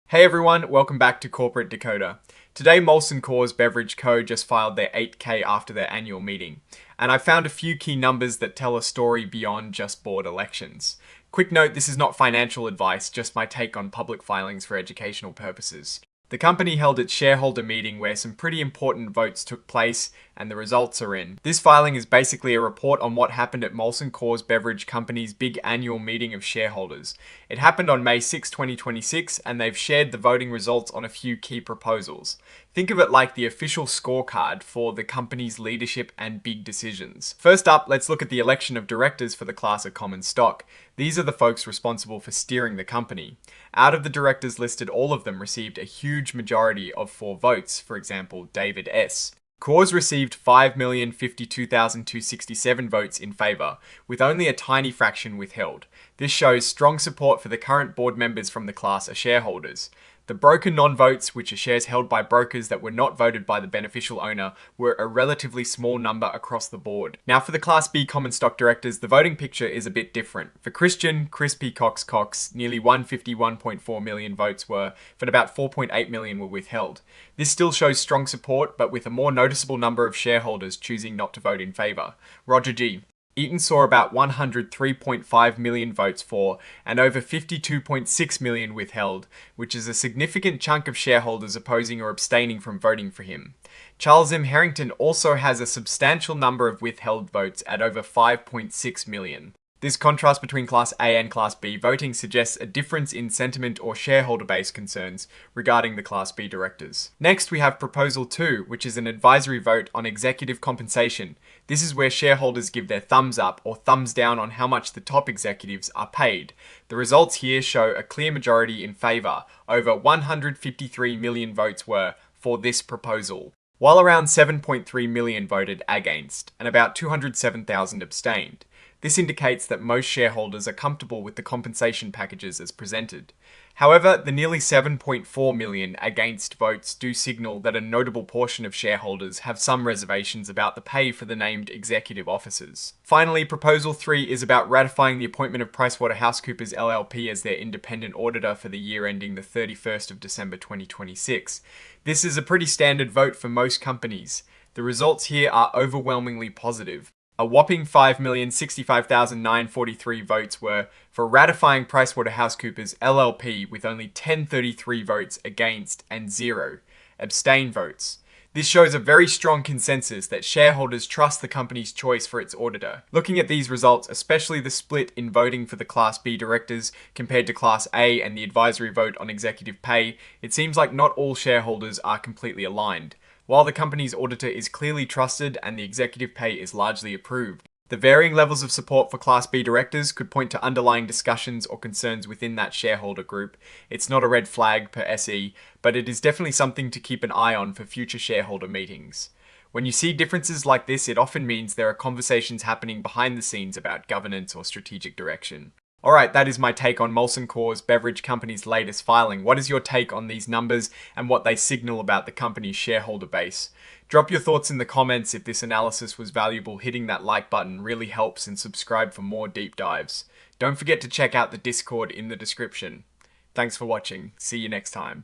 Hey everyone, welcome back to Corporate Decoder. Today Molson Coors Beverage Co. just filed their 8K after their annual meeting, and I found a few key numbers that tell a story beyond just board elections. Quick note, this is not financial advice, just my take on public filings for educational purposes. The company held its shareholder meeting where some pretty important votes took place and the results are in. This filing is basically a report on what happened at Molson Coors Beverage Company's big annual meeting of shareholders. It happened on May 6, 2026, and they've shared the voting results on a few key proposals. Think of it like the official scorecard for the company's leadership and big decisions. First up, let's look at the election of directors for the class of common stock. These are the folks responsible for steering the company. Out of the directors listed, all of them received a huge majority of 4 votes, for example, David S. Coors received 5,052,267 votes in favour, with only a tiny fraction withheld. This shows strong support for the current board members from the class are shareholders. The broker non-votes, which are shares held by brokers that were not voted by the beneficial owner, were a relatively small number across the board. Now for the Class B common stock directors, the voting picture is a bit different. For Christian, Crispy Cox, nearly 151.4 million votes were, but about 4.8 million were withheld. This still shows strong support, but with a more noticeable number of shareholders choosing not to vote in favour. Roger G. Eaton saw about 103.5 million votes for and over 52.6 million withheld, which is a significant chunk of shareholders opposing or abstaining from voting for him. Charles M. Harrington also has a substantial number of withheld votes at over 5.6 million. This contrast between Class A and Class B voting suggests a difference in sentiment or shareholder-based concerns regarding the Class B directors. Next, we have Proposal 2, which is an advisory vote on executive compensation. This is where shareholders give their thumbs up or thumbs down on how much the top executives are paid. The results here show a clear majority in favour. Over 153 million votes were for this proposal, while around 7.3 million voted against, and about 207,000 abstained. This indicates that most shareholders are comfortable with the compensation packages as presented. However, the nearly 7.4 million against votes do signal that a notable portion of shareholders have some reservations about the pay for the named executive officers. Finally, Proposal 3 is about ratifying the appointment of PricewaterhouseCoopers LLP as their independent auditor for the year ending the 31st of December 2026. This is a pretty standard vote for most companies. The results here are overwhelmingly positive. A whopping 5,065,943 votes were for ratifying PricewaterhouseCoopers LLP, with only 1,033 votes against and 0 abstain votes. This shows a very strong consensus that shareholders trust the company's choice for its auditor. Looking at these results, especially the split in voting for the Class B directors compared to Class A and the advisory vote on executive pay, it seems like not all shareholders are completely aligned. While the company's auditor is clearly trusted and the executive pay is largely approved, the varying levels of support for Class B directors could point to underlying discussions or concerns within that shareholder group. It's not a red flag per SE, but it is definitely something to keep an eye on for future shareholder meetings. When you see differences like this, it often means there are conversations happening behind the scenes about governance or strategic direction. Alright, that is my take on Molson Coors Beverage Company's latest filing. What is your take on these numbers and what they signal about the company's shareholder base? Drop your thoughts in the comments. If this analysis was valuable, hitting that like button really helps, and subscribe for more deep dives. Don't forget to check out the Discord in the description. Thanks for watching. See you next time.